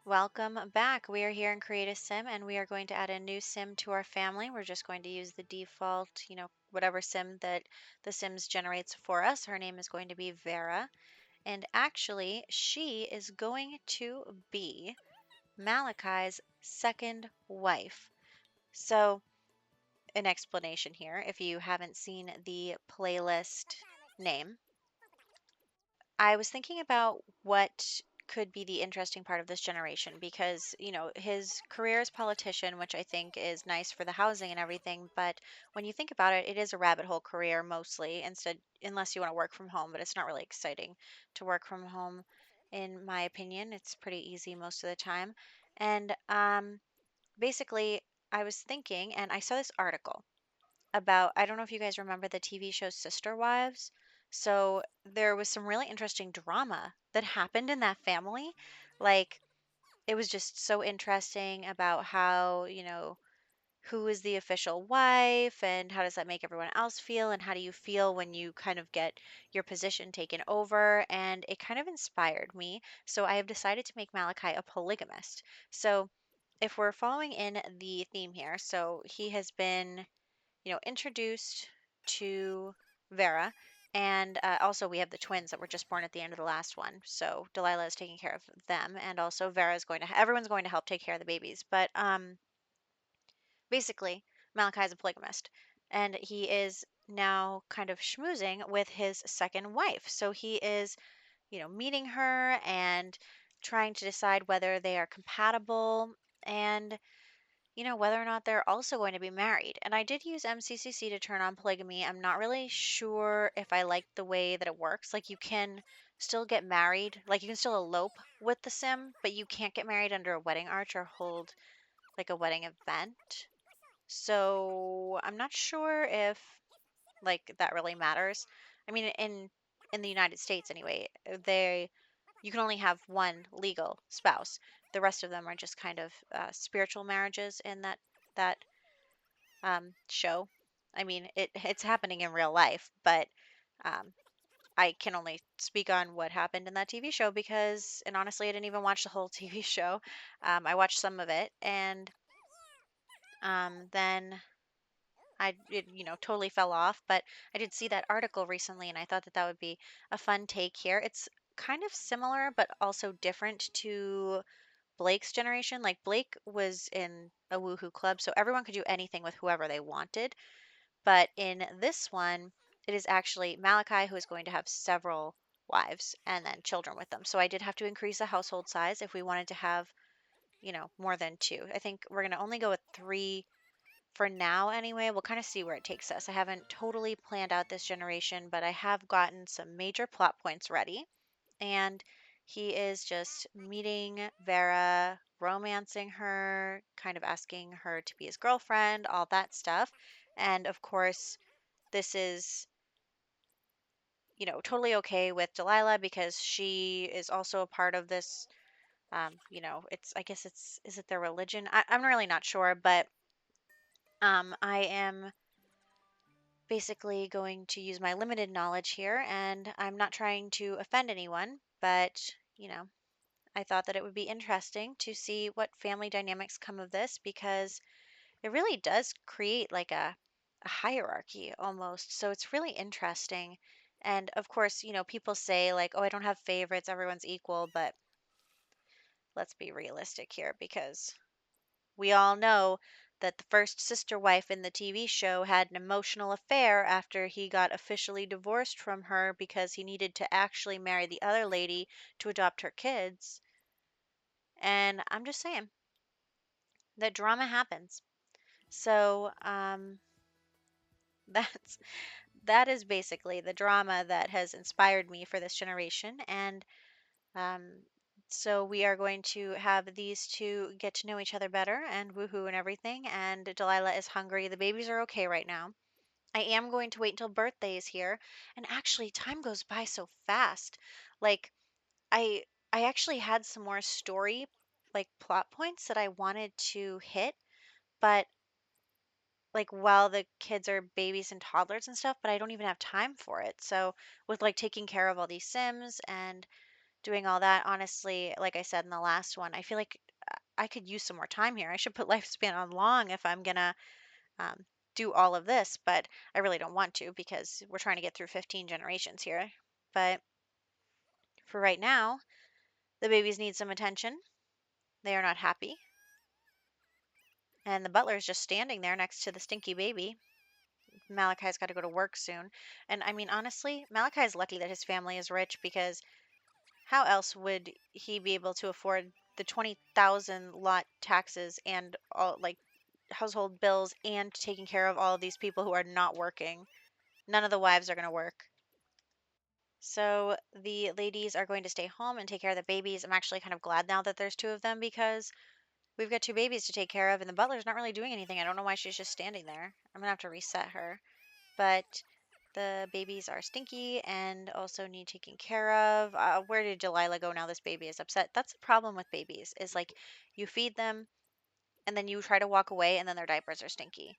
Welcome back. We are here in Create a Sim and we are going to add a new sim to our family. We're just going to use the default, whatever sim that the Sims generates for us. Her name is going to be Vera. And actually, she is going to be Malachi's second wife. So, an explanation here if you haven't seen the playlist name. I was thinking about what could be the interesting part of this generation because, his career as politician, which I think is nice for the housing and everything, but when you think about it, it is a rabbit hole career mostly, unless you want to work from home, but it's not really exciting to work from home in my opinion. It's pretty easy most of the time. And basically, I was thinking and I saw this article about, I don't know if you guys remember the TV show Sister Wives. So there was some really interesting drama that happened in that family. Like, it was just so interesting about how, who is the official wife and how does that make everyone else feel and how do you feel when you kind of get your position taken over, and it kind of inspired me. So I have decided to make Malachi a polygamist. So if we're following in the theme here, so he has been introduced to Vera. And also, we have the twins that were just born at the end of the last one. So Delilah is taking care of them, and also Vera is everyone's going to help take care of the babies. But basically, Malachi is a polygamist, and he is now kind of schmoozing with his second wife. So he is, meeting her and trying to decide whether they are compatible. And whether or not they're also going to be married. And I did use MCCC to turn on polygamy. I'm not really sure if I like the way that it works. Like, you can still get married, like, you can still elope with the sim, but you can't get married under a wedding arch or hold like a wedding event. So I'm not sure if like that really matters. I mean, in the United States anyway, they you can only have one legal spouse. The rest of them are just kind of spiritual marriages in that show. I mean, it's happening in real life, but um, I can only speak on what happened in that TV show because, and honestly, I didn't even watch the whole TV show. I watched some of it, and then totally fell off. But I did see that article recently, and I thought that that would be a fun take here. It's kind of similar, but also different to Blake's generation. Like, Blake was in a woohoo club, so everyone could do anything with whoever they wanted. But in this one, it is actually Malachi who is going to have several wives and then children with them. So I did have to increase the household size if we wanted to have, more than two. I think we're going to only go with three for now anyway. We'll kind of see where it takes us. I haven't totally planned out this generation, but I have gotten some major plot points ready. And he is just meeting Vera, romancing her, kind of asking her to be his girlfriend, all that stuff. And of course, this is, totally okay with Delilah because she is also a part of this. I guess is it their religion? I'm really not sure, but I am basically going to use my limited knowledge here, and I'm not trying to offend anyone, but, I thought that it would be interesting to see what family dynamics come of this because it really does create like a hierarchy almost. So it's really interesting. And of course, people say like, oh, I don't have favorites, everyone's equal, but let's be realistic here because we all know that the first sister wife in the TV show had an emotional affair after he got officially divorced from her because he needed to actually marry the other lady to adopt her kids. And I'm just saying that drama happens. So, that's that is basically the drama that has inspired me for this generation. And um, so we are going to have these two get to know each other better and woohoo and everything. And Delilah is hungry. The babies are okay right now. I am going to wait until birthdays here. And actually, time goes by so fast. Like, I I actually had some more story like plot points that I wanted to hit, but like while the kids are babies and toddlers and stuff, but I don't even have time for it. So with like taking care of all these Sims and doing all that. Honestly, like I said in the last one, I feel like I could use some more time here. I should put lifespan on long if I'm gonna um, do all of this, but I really don't want to because we're trying to get through 15 generations here. But for right now, the babies need some attention. They are not happy. And the butler is just standing there next to the stinky baby. Malachi's got to go to work soon. And I mean, honestly, Malachi's lucky that his family is rich because how else would he be able to afford the 20,000 lot taxes and all like household bills and taking care of all of these people who are not working? None of the wives are going to work. So the ladies are going to stay home and take care of the babies. I'm actually kind of glad now that there's two of them because we've got two babies to take care of, and the butler's not really doing anything. I don't know why she's just standing there. I'm gonna have to reset her. But the babies are stinky and also need taking care of. Where did Delilah go now? This baby is upset. That's the problem with babies, is like you feed them and then you try to walk away and then their diapers are stinky.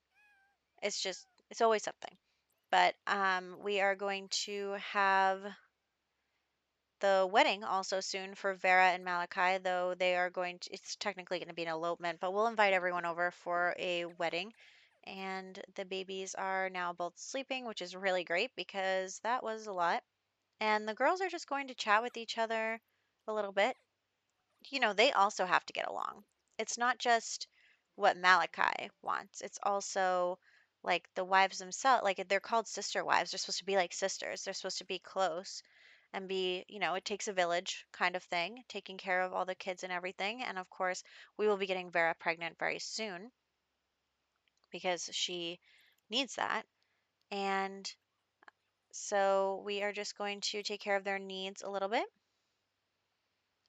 It's always something. But we are going to have the wedding also soon for Vera and Malachi, though it's technically going to be an elopement, but we'll invite everyone over for a wedding. And the babies are now both sleeping, which is really great because that was a lot. And the girls are just going to chat with each other a little bit. They also have to get along. It's not just what Malachi wants, it's also like the wives themselves. Like they're called sister wives. They're supposed to be like sisters, they're supposed to be close and it takes a village kind of thing, taking care of all the kids and everything. And of course, we will be getting Vera pregnant very soon because she needs that. And so we are just going to take care of their needs a little bit.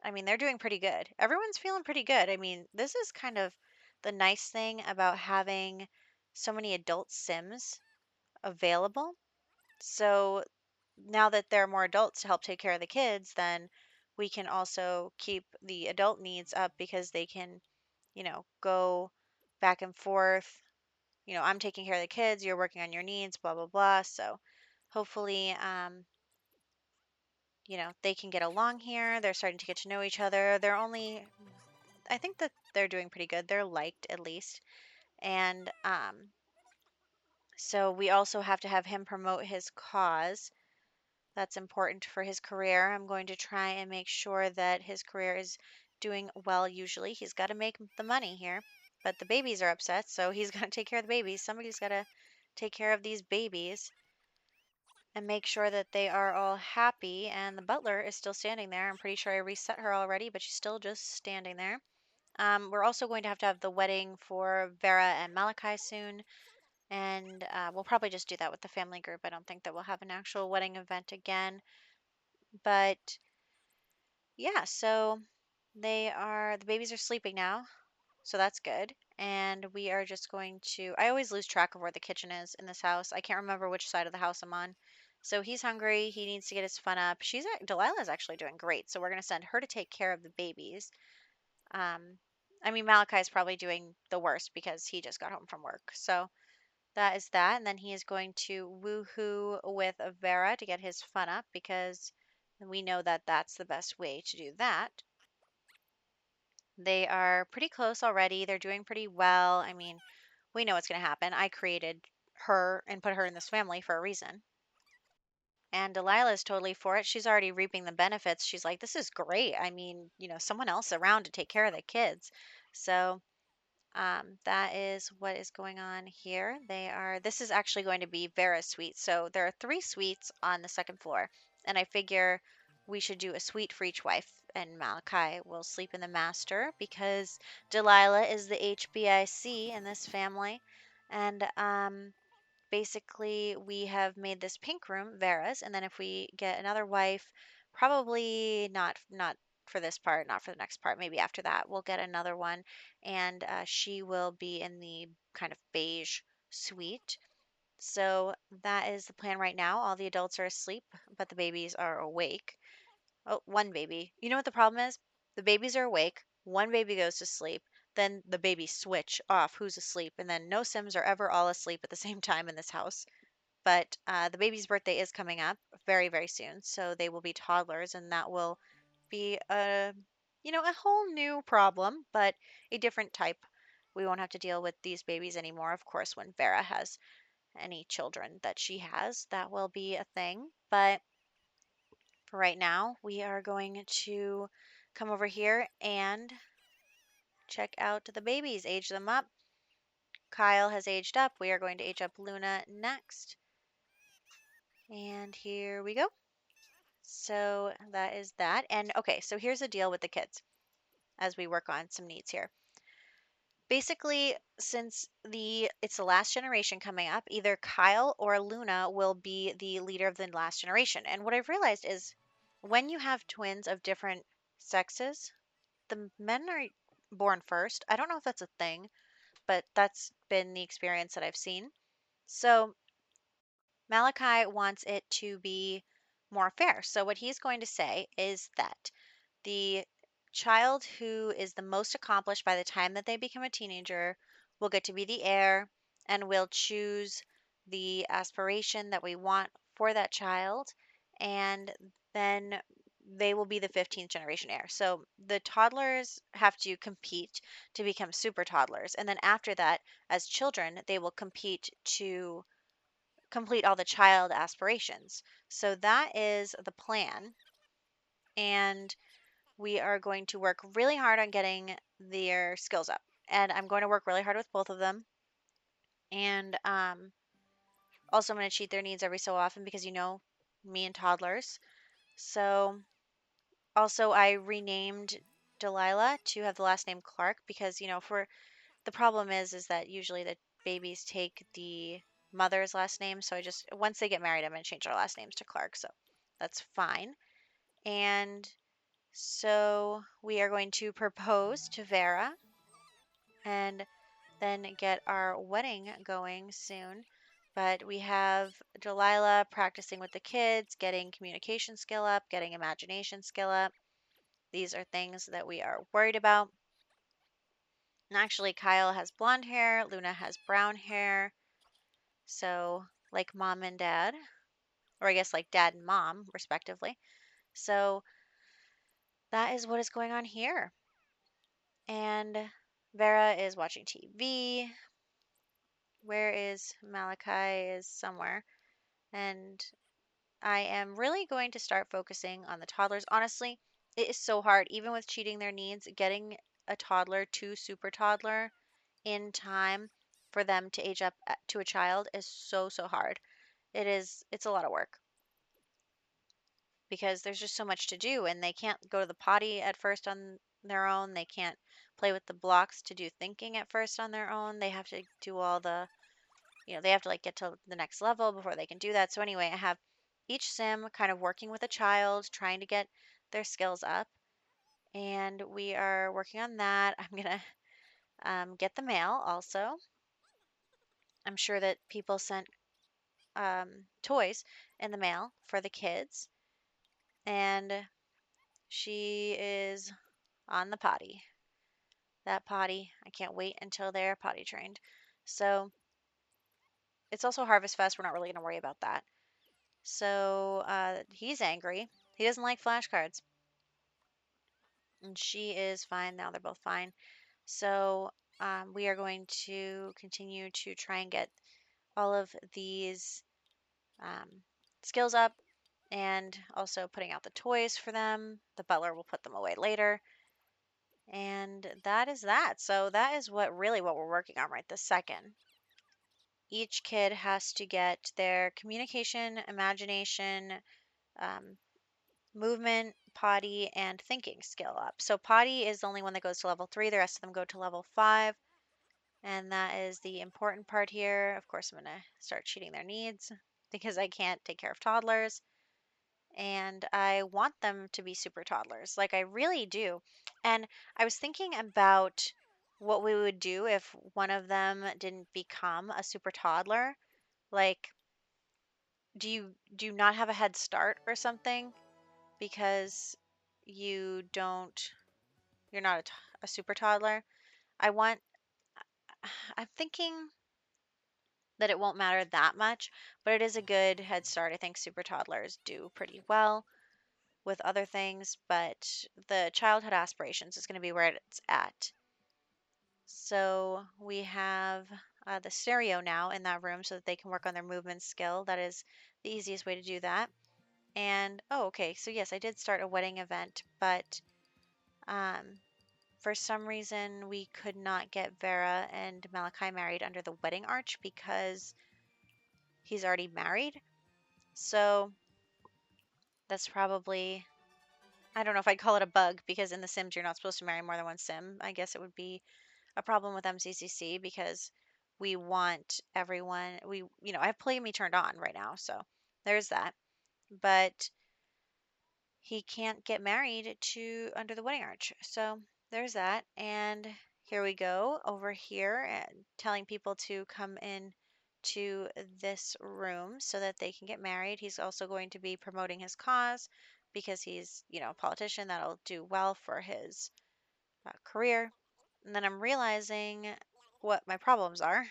I mean, they're doing pretty good. Everyone's feeling pretty good. I mean, this is kind of the nice thing about having so many adult Sims available. So now that there are more adults to help take care of the kids, then we can also keep the adult needs up because they can, go back and forth. I'm taking care of the kids, you're working on your needs, blah, blah, blah. So hopefully, they can get along here. They're starting to get to know each other. I think that they're doing pretty good. They're liked at least. And so we also have to have him promote his cause. That's important for his career. I'm going to try and make sure that his career is doing well. Usually, he's got to make the money here. But the babies are upset, so he's got to take care of the babies. Somebody's got to take care of these babies and make sure that they are all happy. And the butler is still standing there. I'm pretty sure I reset her already, but she's still just standing there. We're also going to have the wedding for Vera and Malachi soon, and we'll probably just do that with the family group. I don't think that we'll have an actual wedding event again. But yeah, so the babies are sleeping now, so that's good. And we are just going to, I always lose track of where the kitchen is in this house. I can't remember which side of the house I'm on. So he's hungry. He needs to get his fun up. Delilah's actually doing great. So we're going to send her to take care of the babies. Um, I mean, Malachi's probably doing the worst because he just got home from work. So that is that. And then he is going to woohoo with Vera to get his fun up because we know that that's the best way to do that. They are pretty close already. They're doing pretty well. I mean, we know what's going to happen. I created her and put her in this family for a reason. And Delilah is totally for it. She's already reaping the benefits. She's like, this is great. I mean, someone else around to take care of the kids. So that is what is going on here. This is actually going to be Vera's suite. So there are 3 suites on the second floor. And I figure we should do a suite for each wife. And Malachi will sleep in the master because Delilah is the HBIC in this family. And basically, we have made this pink room Vera's. And then if we get another wife, probably not for this part, not for the next part. Maybe after that, we'll get another one, and she will be in the kind of beige suite. So that is the plan right now. All the adults are asleep, but the babies are awake. Oh, one baby. You know what the problem is? The babies are awake. One baby goes to sleep. Then the babies switch off who's asleep, and then no Sims are ever all asleep at the same time in this house. But the baby's birthday is coming up very, very soon, so they will be toddlers, and that will be a whole new problem, but a different type. We won't have to deal with these babies anymore. Of course, when Vera has any children that she has, that will be a thing. But for right now, we are going to come over here and check out the babies, age them up. Kyle has aged up. We are going to age up Luna next. And here we go. So that is that. And okay, so here's the deal with the kids as we work on some needs here. Basically, since it's the last generation coming up, either Kyle or Luna will be the leader of the last generation. And what I've realized is when you have twins of different sexes, the men are born first. I don't know if that's a thing, but that's been the experience that I've seen. So Malachi wants it to be more fair. So what he's going to say is that the child who is the most accomplished by the time that they become a teenager will get to be the heir and will choose the aspiration that we want for that child. And then they will be the 15th generation heir. So the toddlers have to compete to become super toddlers. And then after that, as children, they will compete to complete all the child aspirations. So that is the plan. And we are going to work really hard on getting their skills up. And I'm going to work really hard with both of them. And also, I'm going to cheat their needs every so often because me and toddlers. So, also, I renamed Delilah to have the last name Clarke because, for the problem is that usually the babies take the mother's last name. So, once they get married, I'm going to change our last names to Clarke. So, that's fine. And so, we are going to propose to Vera and then get our wedding going soon. But we have Delilah practicing with the kids, getting communication skill up, getting imagination skill up. These are things that we are worried about. And actually, Kyle has blonde hair, Luna has brown hair. So, like mom and dad, or I guess like dad and mom, respectively. So, that is what is going on here. And Vera is watching TV. Where is Malachi? Is somewhere. And I am really going to start focusing on the toddlers. Honestly, it is so hard, even with cheating their needs, getting a toddler to super toddler in time for them to age up to a child is so, so hard. It's a lot of work because there's just so much to do and they can't go to the potty at first on their own. They can't play with the blocks to do thinking at first on their own. They have to do all the they have to like get to the next level before they can do that. So anyway, I have each sim kind of working with a child, trying to get their skills up, and we are working on that. I'm gonna get the mail also. I'm sure that people sent toys in the mail for the kids, and she is on the potty. That potty, I can't wait until they're potty trained. So it's also Harvest Fest. We're not really gonna worry about that. So he's angry. He doesn't like flashcards. And she is fine now. They're both fine. So we are going to continue to try and get all of these um, skills up and also putting out the toys for them. The butler will put them away later. And that is that. So that is what we're working on right this second. Each kid has to get their communication, imagination, um, movement, potty, and thinking skill up. So potty is the only one that goes to level 3. The rest of them go to level 5. And that is the important part here. Of course, I'm going to start cheating their needs because I can't take care of toddlers. And I want them to be super toddlers. Like, I really do. And I was thinking about what we would do if one of them didn't become a super toddler. Like, do you not have a head start or something? Because you don't you're not a super toddler. I want I'm thinking that it won't matter that much, but it is a good head start. I think super toddlers do pretty well with other things, but the childhood aspirations is going to be where it's at. So we have the stereo now in that room so that they can work on their movement skill. That is the easiest way to do that. And oh, okay. So yes, I did start a wedding event, but um, for some reason we could not get Vera and Malachi married under the wedding arch because he's already married. So that's probably, I don't know if I'd call it a bug because in The Sims you're not supposed to marry more than one sim. I guess it would be a problem with MCCC because we want everyone, I have polygamy turned on right now, so there's that. But he can't get married to under the wedding arch. So there's that. And here we go over here and telling people to come in to this room so that they can get married. He's also going to be promoting his cause because he's, a politician that'll do well for his career. And then I'm realizing what my problems are.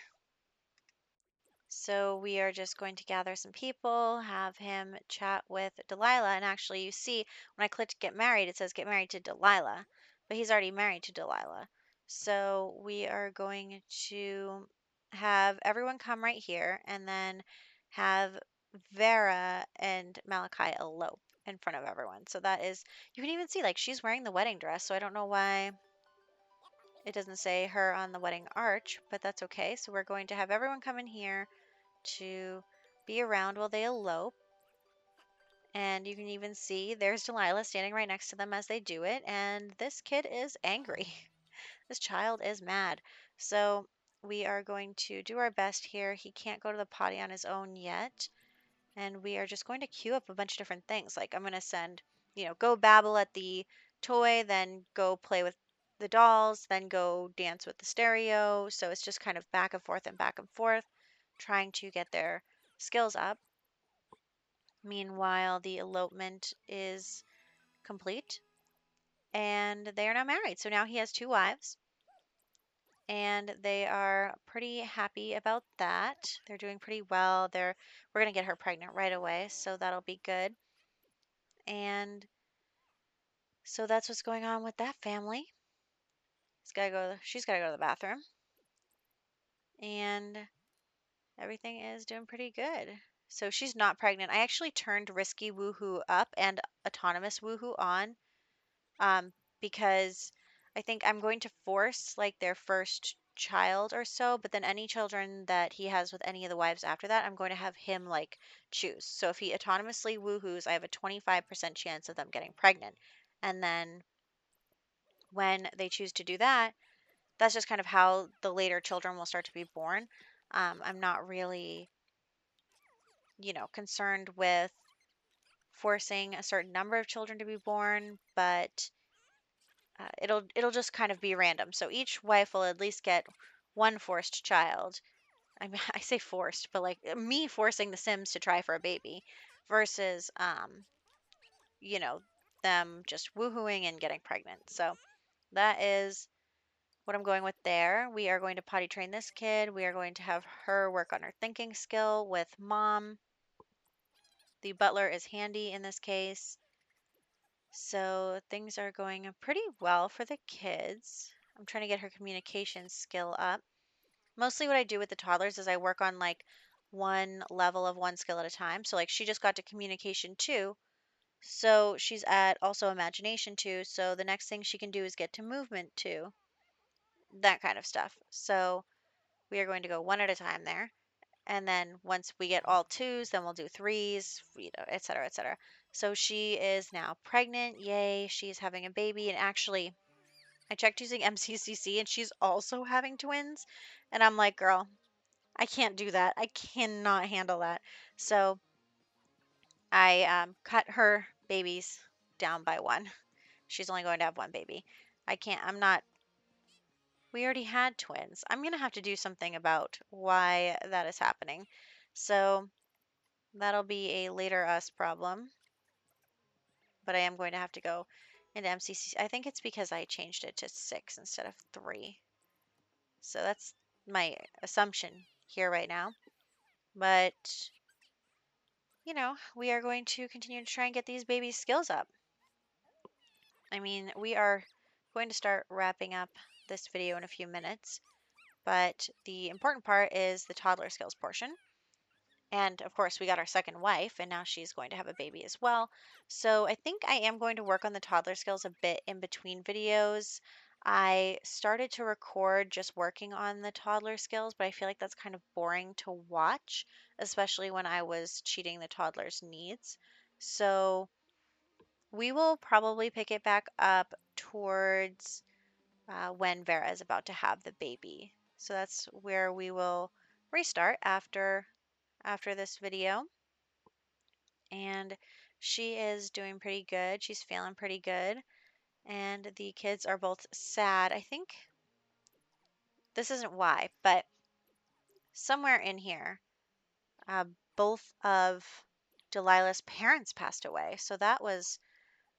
So we are just going to gather some people, have him chat with Delilah. And actually, you see, when I clicked get married, it says get married to Delilah, but he's already married to Delilah. So we are going to have everyone come right here and then have Vera and Malachi elope in front of everyone. So that is, you can even see, like, she's wearing the wedding dress. So I don't know why it doesn't say her on the wedding arch, but that's okay. So we're going to have everyone come in here to be around while they elope. And you can even see there's Delilah standing right next to them as they do it. And this kid is angry. This child is mad. So we are going to do our best here. He can't go to the potty on his own yet. And we are just going to queue up a bunch of different things. Like I'm going to send, go babble at the toy, then go play with the dolls, then go dance with the stereo. So it's just kind of back and forth, trying to get their skills up. Meanwhile, the elopement is complete and they are now married. So now he has two wives and they are pretty happy about that. They're doing pretty well. We're going to get her pregnant right away, so that'll be good. And so that's what's going on with that family. She's got to go to the bathroom. And everything is doing pretty good. So she's not pregnant. I actually turned risky woohoo up and autonomous woohoo on, because I think I'm going to force like their first child or so, but then any children that he has with any of the wives after that, I'm going to have him like choose. So if he autonomously woohoos, I have a 25% chance of them getting pregnant. And then when they choose to do that, that's just kind of how the later children will start to be born. I'm not really, concerned with forcing a certain number of children to be born, but it'll just kind of be random. So each wife will at least get one forced child. I mean, I say forced, but like me forcing the Sims to try for a baby versus you know, them just woohooing and getting pregnant. So that is what I'm going with there. We are going to potty train this kid. We are going to have her work on her thinking skill with mom. The butler is handy in this case. So things are going pretty well for the kids. I'm trying to get her communication skill up. Mostly what I do with the toddlers is I work on like one level of one skill at a time. So like she just got to communication 2. So she's at also imagination 2. So the next thing she can do is get to movement 2. That kind of stuff. So we are going to go one at a time there. And then once we get all 2s, then we'll do 3s, et cetera, et cetera. So she is now pregnant. Yay, she's having a baby. And actually, I checked using MCCC and she's also having twins. And I'm like, girl, I can't do that. I cannot handle that. So I cut her babies down by one. She's only going to have one baby. I'm not, we already had twins. I'm going to have to do something about why that is happening. So that'll be a later us problem. But I am going to have to go into MCC. I think it's because I changed it to 6 instead of 3. So that's my assumption here right now. But, we are going to continue to try and get these babies' skills up. I mean, we are going to start wrapping up this video in a few minutes, but the important part is the toddler skills portion. And of course, we got our second wife, and now she's going to have a baby as well. So I think I am going to work on the toddler skills a bit in between videos. I started to record just working on the toddler skills, but I feel like that's kind of boring to watch, especially when I was cheating the toddler's needs. So we will probably pick it back up towards when Vera is about to have the baby. So that's where we will restart after this video. And she is doing pretty good. She's feeling pretty good. And the kids are both sad. I think this isn't why, but somewhere in here, uh, both of Delilah's parents passed away. So that was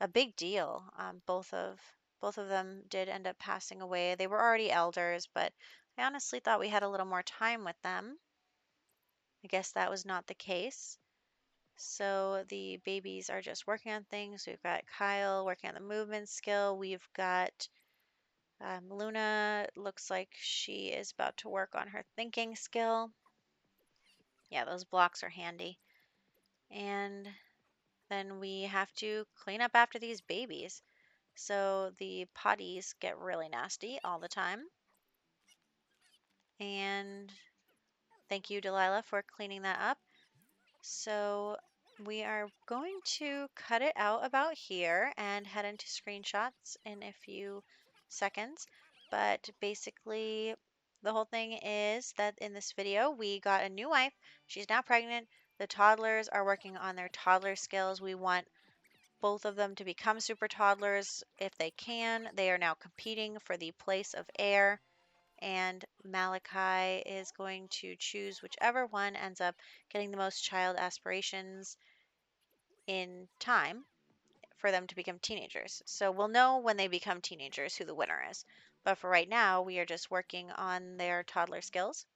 a big deal. Both of them did end up passing away. They were already elders, but I honestly thought we had a little more time with them. I guess that was not the case. So the babies are just working on things. We've got Kyle working on the movement skill. We've got Luna, looks like she is about to work on her thinking skill. Yeah, those blocks are handy. And then we have to clean up after these babies. So the potties get really nasty all the time. And thank you, Delilah, for cleaning that up. So we are going to cut it out about here and head into screenshots in a few seconds. But basically, the whole thing is that in this video, we got a new wife. She's now pregnant. The toddlers are working on their toddler skills. We want both of them to become super toddlers if they can. They are now competing for the place of heir, and Malachi is going to choose whichever one ends up getting the most child aspirations in time for them to become teenagers. So we'll know when they become teenagers who the winner is. But for right now, we are just working on their toddler skills.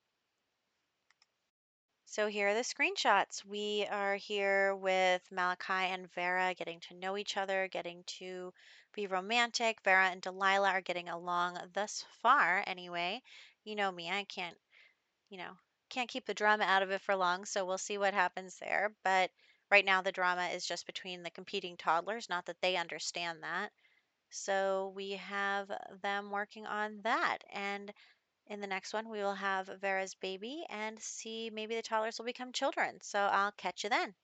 So here are the screenshots. We are here with Malachi and Vera getting to know each other, getting to be romantic. Vera and Delilah are getting along thus far anyway. You know me, I you know, can't keep the drama out of it for long, so we'll see what happens there. But right now, the drama is just between the competing toddlers, not that they understand that. So we have them working on that. And in the next one, we will have Vera's baby and see maybe the toddlers will become children. So I'll catch you then.